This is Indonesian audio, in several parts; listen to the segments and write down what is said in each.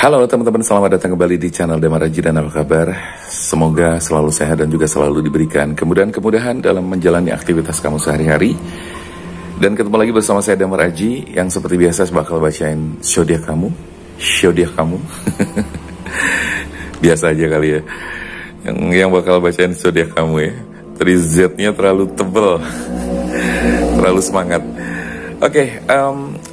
Halo teman-teman, selamat datang kembali di channel Damar Aji dan apa kabar? Semoga selalu sehat dan juga selalu diberikan kemudahan-kemudahan dalam menjalani aktivitas kamu sehari-hari. Dan ketemu lagi bersama saya Damar Aji yang seperti biasa bakal bacain zodiak kamu. Biasa aja kali ya. Yang bakal bacain zodiak kamu ya. Tadi Z-nya terlalu tebel, terlalu semangat. Oke,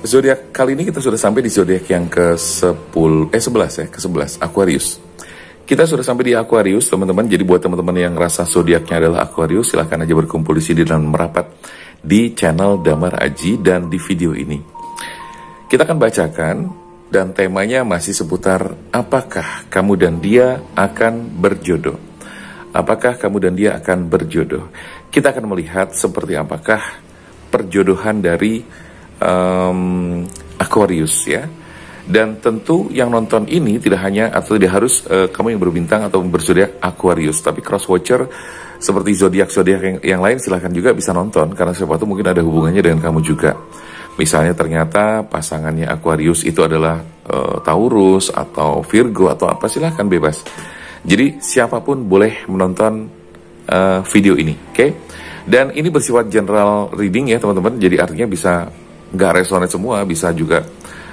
zodiak kali ini kita sudah sampai di zodiak yang ke-11 Aquarius. Kita sudah sampai di Aquarius, teman-teman. Jadi buat teman-teman yang rasa zodiaknya adalah Aquarius, silahkan aja berkumpul di sini dan merapat di channel Damar Aji dan di video ini. Kita akan bacakan dan temanya masih seputar apakah kamu dan dia akan berjodoh. Apakah kamu dan dia akan berjodoh? Kita akan melihat seperti apakah perjodohan dari Aquarius ya. Dan tentu yang nonton ini tidak hanya atau tidak harus kamu yang berbintang atau berzodiak Aquarius, tapi cross watcher seperti zodiak-zodiak yang lain silahkan juga bisa nonton, karena siapa tahu mungkin ada hubungannya dengan kamu juga. Misalnya ternyata pasangannya Aquarius itu adalah Taurus atau Virgo atau apa, silahkan bebas. Jadi siapapun boleh menonton video ini, oke? Dan ini bersifat general reading ya teman-teman, jadi artinya bisa nggak resonate semua, bisa juga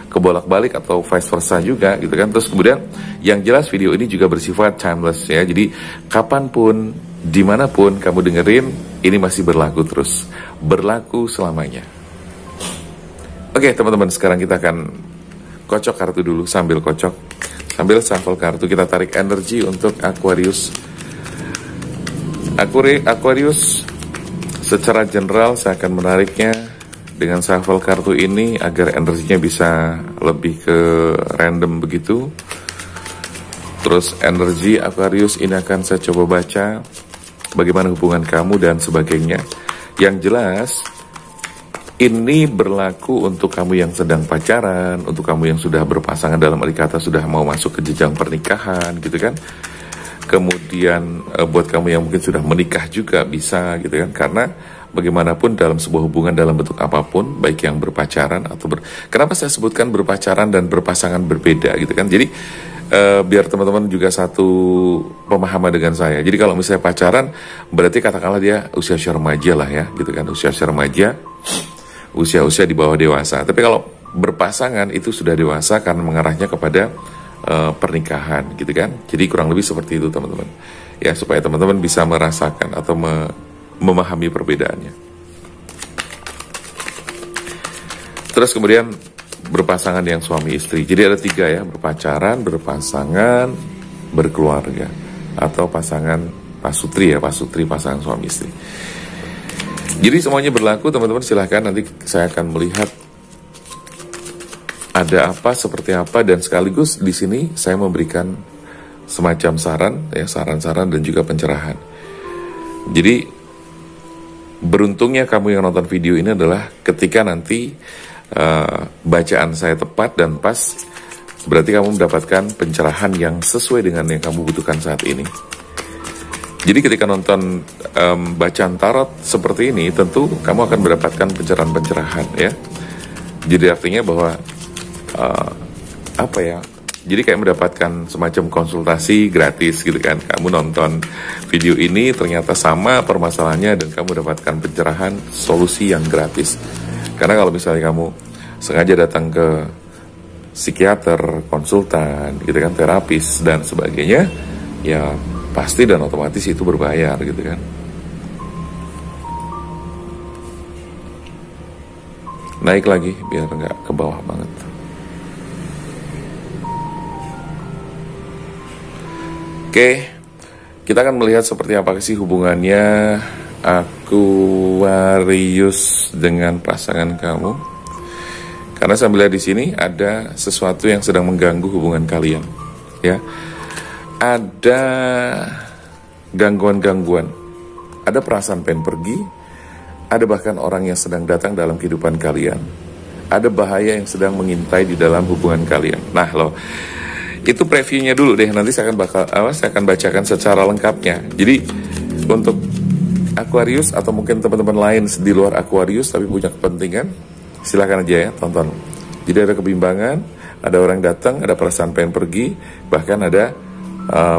kebolak-balik atau vice versa juga gitu kan. Terus kemudian yang jelas video ini juga bersifat timeless ya, jadi kapanpun, dimanapun kamu dengerin, ini masih berlaku terus, berlaku selamanya. Oke teman-teman, sekarang kita akan kocok kartu dulu, sambil shuffle kartu, kita tarik energi untuk Aquarius. Aquarius, secara general saya akan menariknya dengan shuffle kartu ini agar energinya bisa lebih ke random begitu. Terus energi Aquarius ini akan saya coba baca bagaimana hubungan kamu dan sebagainya. Yang jelas ini berlaku untuk kamu yang sedang pacaran, untuk kamu yang sudah berpasangan, dalam arti kata sudah mau masuk ke jenjang pernikahan gitu kan. Kemudian buat kamu yang mungkin sudah menikah juga bisa gitu kan, karena bagaimanapun dalam sebuah hubungan dalam bentuk apapun, baik yang berpacaran atau kenapa saya sebutkan berpacaran dan berpasangan berbeda gitu kan. Jadi biar teman-teman juga satu pemahaman dengan saya. Jadi kalau misalnya pacaran berarti katakanlah dia usia remaja lah ya gitu kan, usia remaja, usia di bawah dewasa. Tapi kalau berpasangan itu sudah dewasa karena mengarahnya kepada pernikahan gitu kan. Jadi kurang lebih seperti itu teman-teman ya, supaya teman-teman bisa merasakan atau memahami perbedaannya. Terus kemudian berpasangan yang suami istri, jadi ada 3 ya, berpacaran, berpasangan, berkeluarga, atau pasangan pasutri ya, pasutri pasangan suami istri. Jadi semuanya berlaku teman-teman, silahkan nanti saya akan melihat ada apa, seperti apa, dan sekaligus di sini saya memberikan semacam saran ya, saran-saran dan juga pencerahan. Jadi beruntungnya kamu yang nonton video ini adalah ketika nanti bacaan saya tepat dan pas, berarti kamu mendapatkan pencerahan yang sesuai dengan yang kamu butuhkan saat ini. Jadi ketika nonton bacaan tarot seperti ini, tentu kamu akan mendapatkan pencerahan-pencerahan ya. Jadi artinya bahwa jadi kayak mendapatkan semacam konsultasi gratis gitu kan. Kamu nonton video ini ternyata sama permasalahannya dan kamu dapatkan pencerahan solusi yang gratis. Karena kalau misalnya kamu sengaja datang ke psikiater, konsultan gitu kan, terapis dan sebagainya, ya pasti dan otomatis itu berbayar gitu kan. Naik lagi biar nggak ke bawah banget. Oke, kita akan melihat seperti apa sih hubungannya Aquarius dengan pasangan kamu. Karena saya melihat di sini ada sesuatu yang sedang mengganggu hubungan kalian, ya. Ada gangguan-gangguan, ada perasaan pengen pergi, ada bahkan orang yang sedang datang dalam kehidupan kalian, ada bahaya yang sedang mengintai di dalam hubungan kalian. Nah loh, itu previewnya dulu deh, nanti saya akan bacakan secara lengkapnya. Jadi untuk Aquarius atau mungkin teman-teman lain di luar Aquarius tapi punya kepentingan, silakan aja ya tonton Jadi ada kebimbangan, ada orang datang, ada perasaan pengen pergi, bahkan ada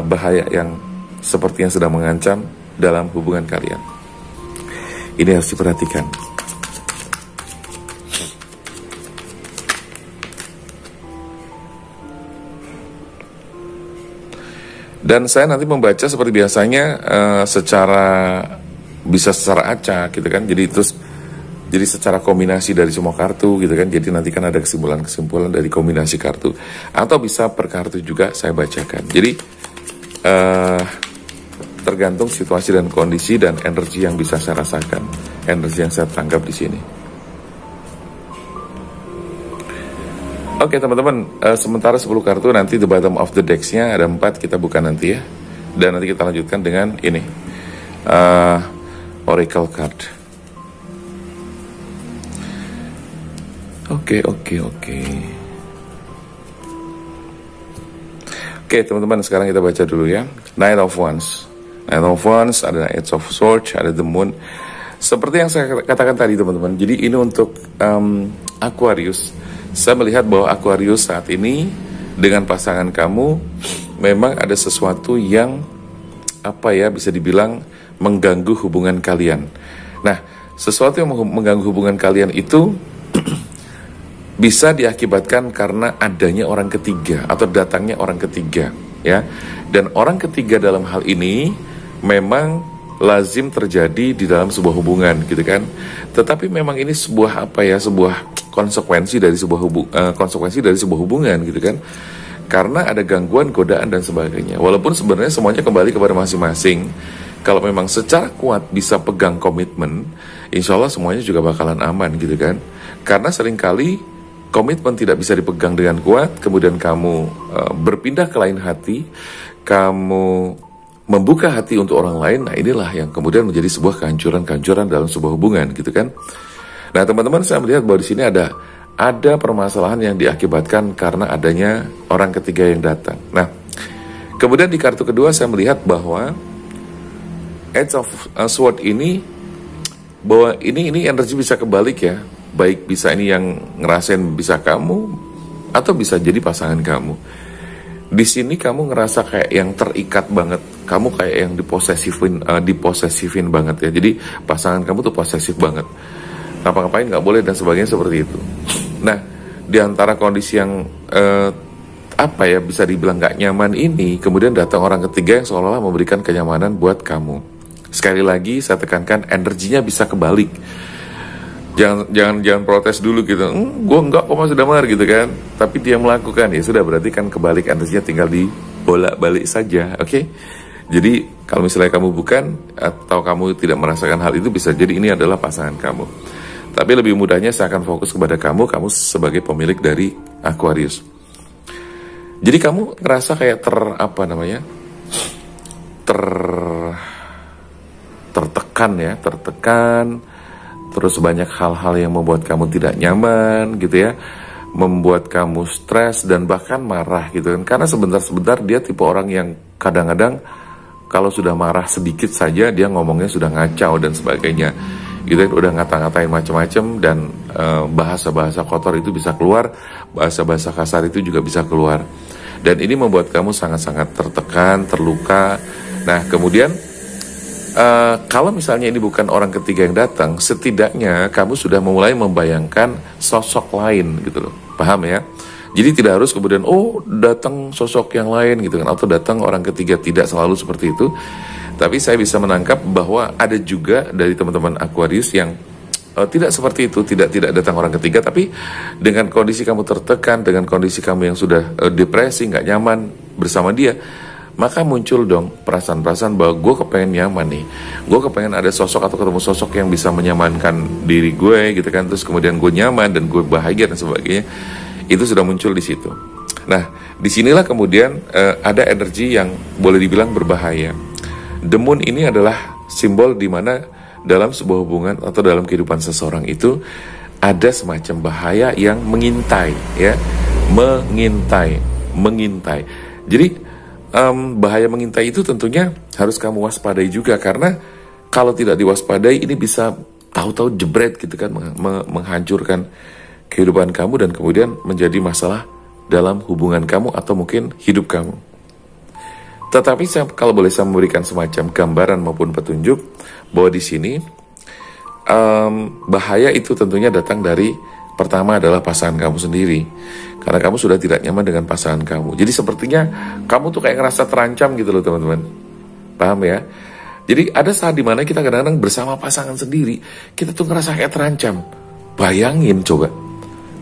bahaya yang sepertinya sedang mengancam dalam hubungan kalian. Ini harus diperhatikan. Dan saya nanti membaca seperti biasanya bisa secara acak gitu kan. Jadi secara kombinasi dari semua kartu gitu kan. Jadi nanti kan ada kesimpulan-kesimpulan dari kombinasi kartu, atau bisa per kartu juga saya bacakan. Jadi tergantung situasi dan kondisi dan energi yang bisa saya rasakan, energi yang saya tangkap di sini. Oke teman-teman, sementara 10 kartu, nanti the bottom of the decks-nya ada 4, kita buka nanti ya. Dan nanti kita lanjutkan dengan ini, Oracle card. Oke, teman-teman, sekarang kita baca dulu ya. Knight of Wands, ada Eight of Swords, ada the Moon. Seperti yang saya katakan tadi teman-teman, jadi ini untuk Aquarius. Saya melihat bahwa Aquarius saat ini dengan pasangan kamu memang ada sesuatu yang bisa dibilang mengganggu hubungan kalian. Nah, sesuatu yang mengganggu hubungan kalian itu bisa diakibatkan karena adanya orang ketiga atau datangnya orang ketiga, ya. Dan orang ketiga dalam hal ini memang lazim terjadi di dalam sebuah hubungan, gitu kan. Tetapi memang ini sebuah sebuah konsekuensi dari sebuah hubungan, gitu kan. Karena ada gangguan, godaan dan sebagainya. Walaupun sebenarnya semuanya kembali kepada masing-masing. Kalau memang secara kuat bisa pegang komitmen, insya Allah semuanya juga bakalan aman, gitu kan. Karena seringkali komitmen tidak bisa dipegang dengan kuat, kemudian kamu berpindah ke lain hati, kamu membuka hati untuk orang lain. Nah, inilah yang kemudian menjadi sebuah kehancuran dalam sebuah hubungan, gitu kan. Nah, teman-teman, saya melihat bahwa di sini ada permasalahan yang diakibatkan karena adanya orang ketiga yang datang. Nah, kemudian di kartu kedua saya melihat bahwa Eight of Swords ini, bahwa ini energi bisa kebalik ya. Baik bisa ini yang ngerasain bisa kamu, atau bisa jadi pasangan kamu. Di sini kamu ngerasa kayak yang terikat banget, kamu kayak yang diposesifin banget ya. Jadi pasangan kamu tuh posesif banget, ngapa-ngapain nggak boleh dan sebagainya seperti itu. Nah, di antara kondisi yang bisa dibilang nggak nyaman ini, kemudian datang orang ketiga yang seolah-olah memberikan kenyamanan buat kamu. Sekali lagi saya tekankan, energinya bisa kebalik. Jangan protes dulu gitu. Gue enggak kok Mas Damar gitu kan. Tapi dia melakukan, ya sudah, berarti kan kebalik, energinya tinggal dibolak-balik saja, oke? Jadi kalau misalnya kamu bukan atau kamu tidak merasakan hal itu, bisa jadi ini adalah pasangan kamu. Tapi lebih mudahnya saya akan fokus kepada kamu sebagai pemilik dari Aquarius. Jadi kamu ngerasa kayak tertekan, terus banyak hal-hal yang membuat kamu tidak nyaman gitu ya, membuat kamu stres dan bahkan marah gitu kan. Karena sebentar-sebentar dia tipe orang yang kadang-kadang kalau sudah marah sedikit saja dia ngomongnya sudah ngacau dan sebagainya gitu kan, udah ngata-ngatain macam-macam, dan bahasa-bahasa kotor itu bisa keluar, bahasa-bahasa kasar itu juga bisa keluar, dan ini membuat kamu sangat-sangat tertekan, terluka. Nah, kemudian kalau misalnya ini bukan orang ketiga yang datang, setidaknya kamu sudah mulai membayangkan sosok lain gitu loh, paham ya? Jadi tidak harus kemudian datang sosok yang lain gitu kan, atau datang orang ketiga, tidak selalu seperti itu. Tapi saya bisa menangkap bahwa ada juga dari teman-teman Aquarius yang tidak seperti itu, tidak datang orang ketiga, tapi dengan kondisi kamu tertekan, dengan kondisi kamu yang sudah depresi, nggak nyaman bersama dia, maka muncul dong perasaan-perasaan bahwa gue kepengen nyaman nih, gue kepengen ada sosok atau ketemu sosok yang bisa menyamankan diri gue gitu kan, terus kemudian gue nyaman dan gue bahagia dan sebagainya. Itu sudah muncul di situ. Nah, disinilah kemudian ada energi yang boleh dibilang berbahaya. The Moon ini adalah simbol di mana dalam sebuah hubungan atau dalam kehidupan seseorang itu ada semacam bahaya yang mengintai, ya, mengintai. Jadi bahaya mengintai itu tentunya harus kamu waspadai juga, karena kalau tidak diwaspadai ini bisa tahu-tahu jebret gitu kan, menghancurkan kehidupan kamu dan kemudian menjadi masalah dalam hubungan kamu atau mungkin hidup kamu. Tetapi kalau boleh saya memberikan semacam gambaran maupun petunjuk bahwa di sini bahaya itu tentunya datang dari pertama adalah pasangan kamu sendiri, karena kamu sudah tidak nyaman dengan pasangan kamu. Jadi sepertinya kamu tuh kayak ngerasa terancam gitu loh teman-teman, paham ya? Jadi ada saat dimana kita kadang-kadang bersama pasangan sendiri, kita tuh ngerasa kayak terancam. Bayangin coba,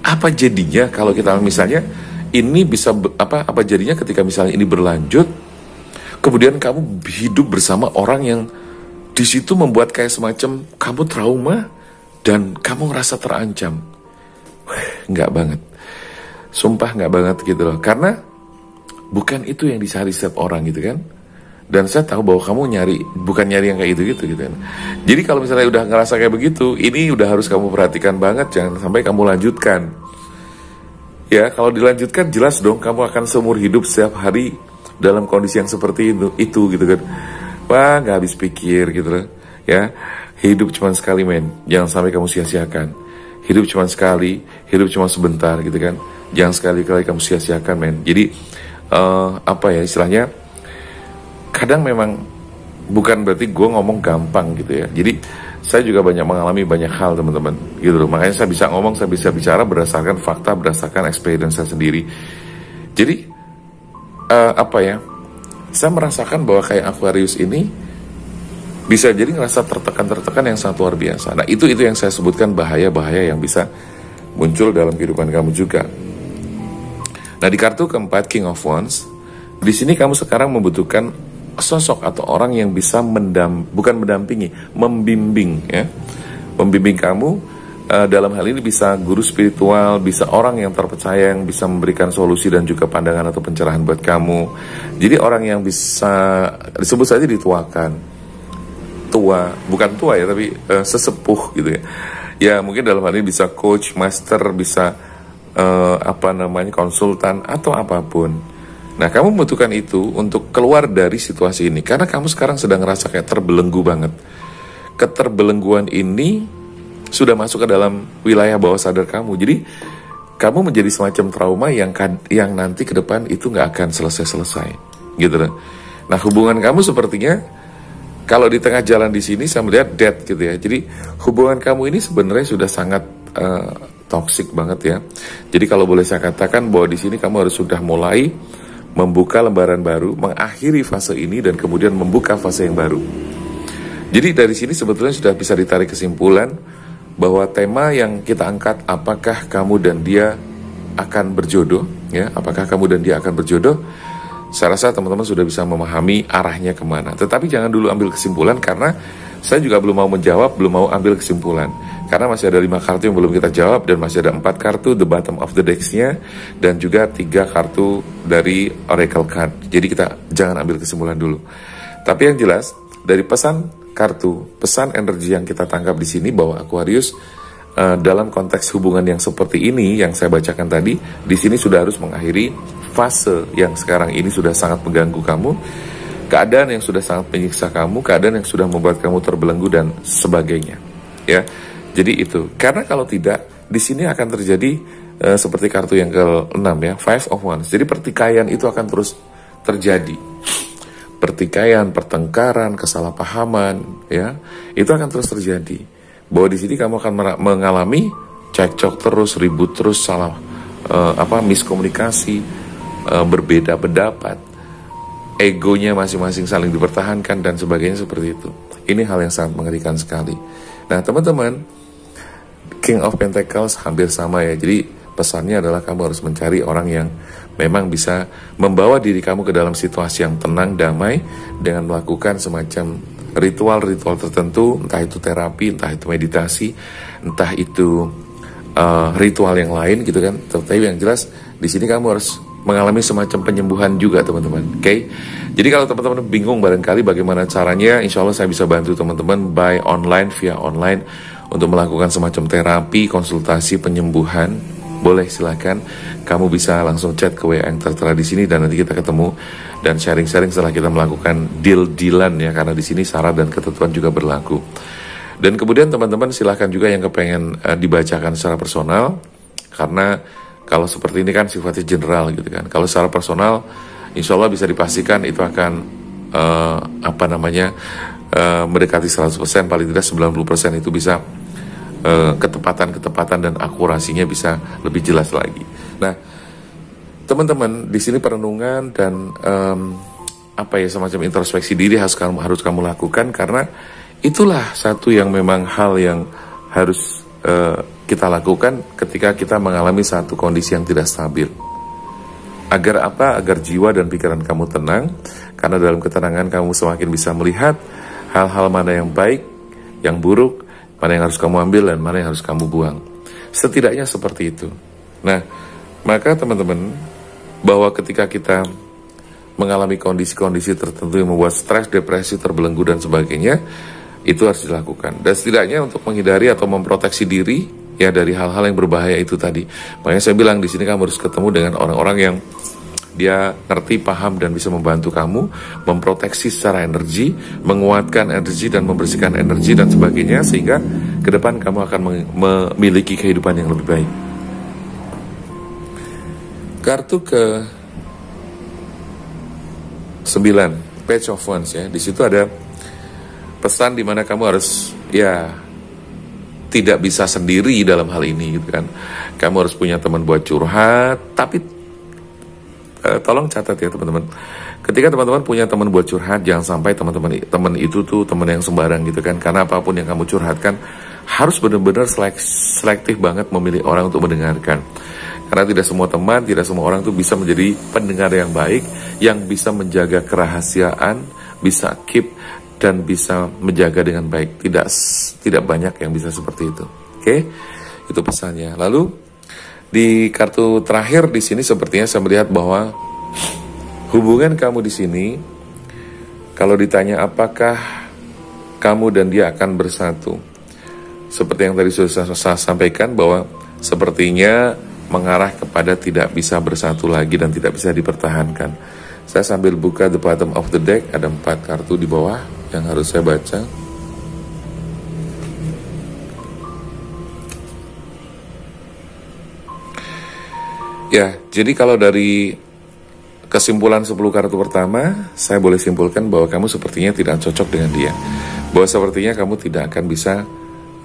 apa jadinya kalau kita misalnya ini bisa apa jadinya ketika misalnya ini berlanjut, kemudian kamu hidup bersama orang yang di situ membuat kayak semacam kamu trauma dan kamu ngerasa terancam. Nggak banget, sumpah nggak banget gitu loh, karena bukan itu yang dicari setiap orang gitu kan. Dan saya tahu bahwa kamu bukan nyari yang kayak gitu kan. Jadi kalau misalnya udah ngerasa kayak begitu, ini udah harus kamu perhatikan banget, jangan sampai kamu lanjutkan. Ya, kalau dilanjutkan jelas dong kamu akan seumur hidup setiap hari dalam kondisi yang seperti itu gitu kan. Wah, nggak habis pikir gitu loh. Ya, hidup cuma sekali men, jangan sampai kamu sia-siakan. Hidup cuma sekali, hidup cuma sebentar gitu kan. Jangan sekali-kali kamu sia-siakan men. Jadi apa ya istilahnya? Kadang memang bukan berarti gue ngomong gampang gitu ya. Jadi saya juga banyak mengalami banyak hal teman-teman gitu loh. Makanya saya bisa ngomong, saya bisa bicara berdasarkan fakta, berdasarkan experience saya sendiri. Jadi apa ya, saya merasakan bahwa kayak Aquarius ini bisa jadi ngerasa tertekan yang sangat luar biasa. Nah itu yang saya sebutkan bahaya-bahaya yang bisa muncul dalam kehidupan kamu juga. Nah di kartu keempat King of Wands, di sini kamu sekarang membutuhkan sosok atau orang yang bisa bukan mendampingi, membimbing ya. Membimbing kamu dalam hal ini bisa guru spiritual, bisa orang yang terpercaya yang bisa memberikan solusi dan juga pandangan atau pencerahan buat kamu. Jadi orang yang bisa disebut saja dituakan. Tua, bukan tua ya, tapi sesepuh gitu ya. Ya mungkin dalam hal ini bisa coach, master, bisa konsultan atau apapun. Nah, kamu membutuhkan itu untuk keluar dari situasi ini. Karena kamu sekarang sedang ngerasa kayak terbelenggu banget. Keterbelengguan ini sudah masuk ke dalam wilayah bawah sadar kamu. Jadi, kamu menjadi semacam trauma yang nanti ke depan itu nggak akan selesai-selesai. Gitu loh. Nah, hubungan kamu sepertinya, kalau di tengah jalan di sini, saya melihat dead gitu ya. Jadi, hubungan kamu ini sebenarnya sudah sangat toxic banget ya. Jadi, kalau boleh saya katakan bahwa di sini kamu harus sudah mulai membuka lembaran baru, mengakhiri fase ini dan kemudian membuka fase yang baru. Jadi dari sini sebetulnya sudah bisa ditarik kesimpulan bahwa tema yang kita angkat, apakah kamu dan dia akan berjodoh, ya? Apakah kamu dan dia akan berjodoh? Saya rasa teman-teman sudah bisa memahami arahnya kemana. Tetapi jangan dulu ambil kesimpulan karena saya juga belum mau menjawab, belum mau ambil kesimpulan. Karena masih ada 5 kartu yang belum kita jawab dan masih ada 4 kartu the bottom of the decks-nya dan juga 3 kartu dari oracle card. Jadi kita jangan ambil kesimpulan dulu. Tapi yang jelas dari pesan kartu, pesan energi yang kita tangkap di sini bahwa Aquarius dalam konteks hubungan yang seperti ini yang saya bacakan tadi, di sini sudah harus mengakhiri fase yang sekarang ini sudah sangat mengganggu kamu. Keadaan yang sudah sangat menyiksa kamu, keadaan yang sudah membuat kamu terbelenggu dan sebagainya. Ya, jadi itu. Karena kalau tidak, di sini akan terjadi seperti kartu yang ke-6 ya, Five of Wands. Jadi pertikaian itu akan terus terjadi. Pertikaian, pertengkaran, kesalahpahaman, ya, itu akan terus terjadi. Bahwa di sini kamu akan mengalami cekcok terus, ribut terus, miskomunikasi, berbeda pendapat. Egonya masing-masing saling dipertahankan dan sebagainya seperti itu. Ini hal yang sangat mengerikan sekali. Nah teman-teman, King of Pentacles hampir sama ya. Jadi pesannya adalah kamu harus mencari orang yang memang bisa membawa diri kamu ke dalam situasi yang tenang, damai, dengan melakukan semacam ritual-ritual tertentu, entah itu terapi, entah itu meditasi, entah itu ritual yang lain gitu kan. Tapi yang jelas di sini kamu harus mengalami semacam penyembuhan juga teman-teman, oke? Jadi kalau teman-teman bingung barangkali bagaimana caranya, insya Allah saya bisa bantu teman-teman via online untuk melakukan semacam terapi, konsultasi, penyembuhan. Boleh silakan, kamu bisa langsung chat ke WA yang tertera di sini dan nanti kita ketemu dan sharing-sharing setelah kita melakukan deal-dealan ya, karena di sini syarat dan ketentuan juga berlaku. Dan kemudian teman-teman silakan juga yang kepengen dibacakan secara personal, Karena kalau seperti ini kan sifatnya general gitu kan. Kalau secara personal, insya Allah bisa dipastikan itu akan mendekati 100%, paling tidak 90% itu bisa ketepatan dan akurasinya bisa lebih jelas lagi. Nah, teman-teman, di sini perenungan dan semacam introspeksi diri harus kamu lakukan, karena itulah satu yang memang hal yang harus kita lakukan ketika kita mengalami satu kondisi yang tidak stabil. Agar apa? Agar jiwa dan pikiran kamu tenang, karena dalam ketenangan kamu semakin bisa melihat hal-hal mana yang baik, yang buruk, mana yang harus kamu ambil dan mana yang harus kamu buang. Setidaknya seperti itu. Nah, maka teman-teman, bahwa ketika kita mengalami kondisi-kondisi tertentu yang membuat stres, depresi, terbelenggu dan sebagainya, itu harus dilakukan. Dan setidaknya untuk menghindari atau memproteksi diri ya dari hal-hal yang berbahaya itu tadi. Makanya saya bilang di sini kamu harus ketemu dengan orang-orang yang dia ngerti, paham, dan bisa membantu kamu memproteksi secara energi, menguatkan energi dan membersihkan energi dan sebagainya, sehingga ke depan kamu akan memiliki kehidupan yang lebih baik. Kartu ke 9, Page of Wands ya. Di situ ada pesan di mana kamu harus tidak bisa sendiri dalam hal ini gitu kan. Kamu harus punya teman buat curhat, tapi tolong catat ya teman-teman. Ketika teman-teman punya teman buat curhat, jangan sampai teman itu tuh teman yang sembarang gitu kan. Karena apapun yang kamu curhatkan harus benar-benar selektif banget memilih orang untuk mendengarkan. Karena tidak semua teman, tidak semua orang tuh bisa menjadi pendengar yang baik, yang bisa menjaga kerahasiaan, bisa keep dan bisa menjaga dengan baik. Tidak banyak yang bisa seperti itu. Oke? Itu pesannya. Lalu di kartu terakhir di sini sepertinya saya melihat bahwa hubungan kamu di sini, kalau ditanya apakah kamu dan dia akan bersatu, seperti yang tadi sudah saya sampaikan bahwa sepertinya mengarah kepada tidak bisa bersatu lagi dan tidak bisa dipertahankan. Saya sambil buka the bottom of the deck, ada 4 kartu di bawah yang harus saya baca. Ya, jadi kalau dari kesimpulan 10 kartu pertama, saya boleh simpulkan bahwa kamu sepertinya tidak cocok dengan dia. Bahwa sepertinya kamu tidak akan bisa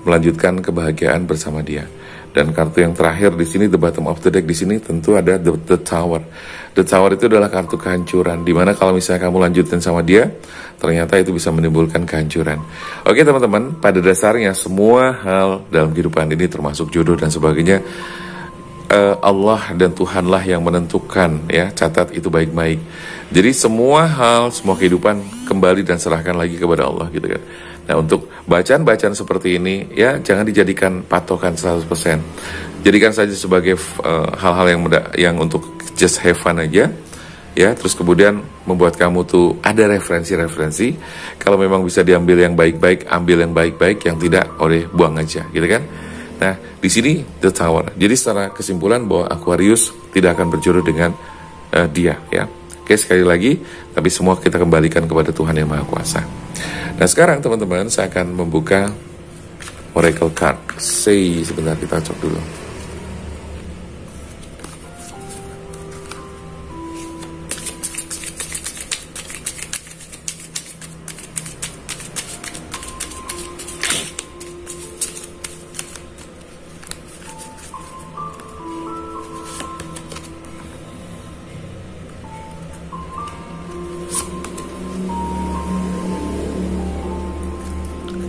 melanjutkan kebahagiaan bersama dia. Dan kartu yang terakhir di sini, the bottom of the deck di sini tentu ada the Tower. The Tower itu adalah kartu kehancuran, dimana kalau misalnya kamu lanjutin sama dia, ternyata itu bisa menimbulkan kehancuran. Oke teman-teman, pada dasarnya semua hal dalam kehidupan ini termasuk jodoh dan sebagainya, Allah dan Tuhanlah yang menentukan ya, catat itu baik-baik. Jadi semua hal, semua kehidupan kembali dan serahkan lagi kepada Allah gitu kan. Nah, untuk bacaan-bacaan seperti ini ya jangan dijadikan patokan 100%. Jadikan saja sebagai hal-hal yang untuk just have fun aja ya, terus kemudian membuat kamu tuh ada referensi-referensi. Kalau memang bisa diambil yang baik-baik, ambil yang baik-baik, yang tidak oleh buang aja gitu kan. Nah, di sini the Tower. Jadi secara kesimpulan bahwa Aquarius tidak akan berjodoh dengan dia ya. Oke, sekali lagi, tapi semua kita kembalikan kepada Tuhan Yang Maha Kuasa. Nah, sekarang teman-teman saya akan membuka Oracle Card. Sebentar kita cek dulu.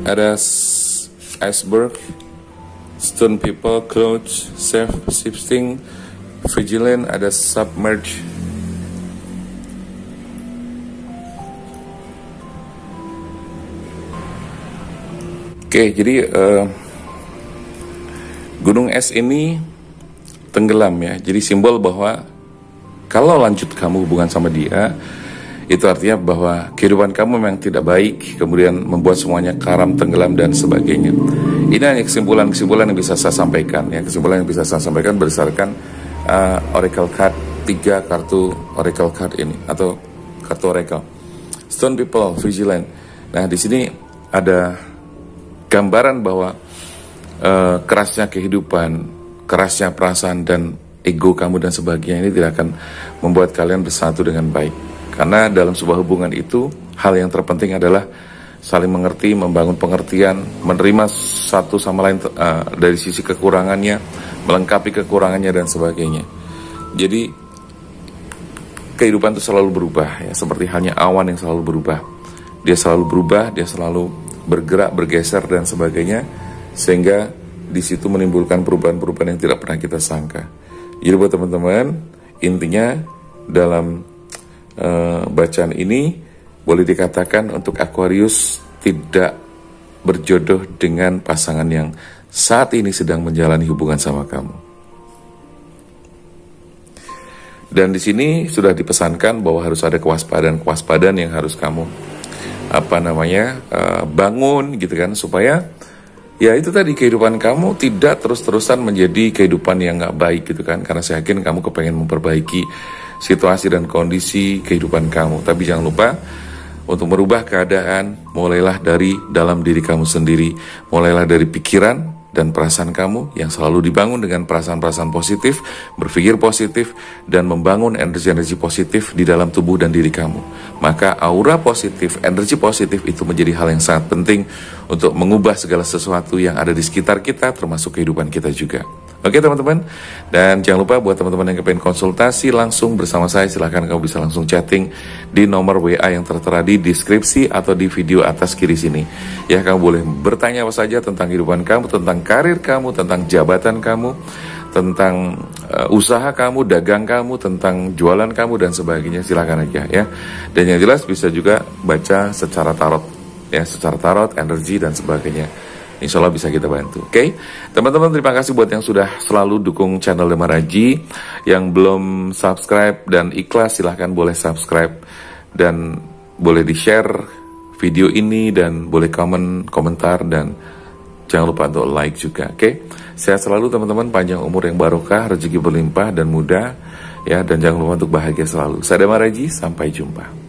Ada iceberg, stone people, clouds, self-shifting, vigilant, ada submerge. Oke, jadi gunung es ini tenggelam ya. Jadi simbol bahwa kalau lanjut kamu hubungan sama dia, itu artinya bahwa kehidupan kamu memang tidak baik, kemudian membuat semuanya karam, tenggelam, dan sebagainya. Ini hanya kesimpulan-kesimpulan yang bisa saya sampaikan ya. Kesimpulan yang bisa saya sampaikan berdasarkan Oracle Card, 3 kartu Oracle Card ini, atau kartu Oracle. Stone People, Vigilant. Nah, di sini ada gambaran bahwa kerasnya kehidupan, kerasnya perasaan dan ego kamu dan sebagainya ini tidak akan membuat kalian bersatu dengan baik. Karena dalam sebuah hubungan itu, hal yang terpenting adalah saling mengerti, membangun pengertian, menerima satu sama lain dari sisi kekurangannya, melengkapi kekurangannya dan sebagainya. Jadi kehidupan itu selalu berubah, ya, seperti halnya awan yang selalu berubah. Dia selalu berubah, dia selalu bergerak, bergeser dan sebagainya, sehingga di situ menimbulkan perubahan-perubahan yang tidak pernah kita sangka. Jadi buat teman-teman, intinya dalam bacaan ini boleh dikatakan untuk Aquarius tidak berjodoh dengan pasangan yang saat ini sedang menjalani hubungan sama kamu. Dan di sini sudah dipesankan bahwa harus ada kewaspadaan yang harus kamu bangun gitu kan, supaya ya itu tadi kehidupan kamu tidak terus-terusan menjadi kehidupan yang gak baik gitu kan. Karena saya yakin kamu kepengen memperbaiki situasi dan kondisi kehidupan kamu. Tapi jangan lupa untuk merubah keadaan, mulailah dari dalam diri kamu sendiri. Mulailah dari pikiran dan perasaan kamu yang selalu dibangun dengan perasaan-perasaan positif, berpikir positif, dan membangun energi-energi positif di dalam tubuh dan diri kamu. Maka aura positif, energi positif itu menjadi hal yang sangat penting untuk mengubah segala sesuatu yang ada di sekitar kita, termasuk kehidupan kita juga. Oke teman-teman, dan jangan lupa buat teman-teman yang pengen konsultasi langsung bersama saya, silahkan kamu bisa langsung chatting di nomor WA yang tertera di deskripsi atau di video atas kiri sini. Ya, kamu boleh bertanya apa saja tentang kehidupan kamu, tentang karir kamu, tentang jabatan kamu, tentang usaha kamu, dagang kamu, tentang jualan kamu dan sebagainya, silahkan aja ya. Dan yang jelas bisa juga baca secara tarot, ya, secara tarot, energi dan sebagainya. Insya Allah bisa kita bantu. Oke, teman-teman, terima kasih buat yang sudah selalu dukung channel Damar Raji. Yang belum subscribe dan ikhlas, silahkan boleh subscribe dan boleh di-share video ini dan boleh komentar dan jangan lupa untuk like juga. Oke, sehat selalu teman-teman, panjang umur yang barokah, rezeki berlimpah dan mudah ya, dan jangan lupa untuk bahagia selalu. Saya Damar Raji, sampai jumpa.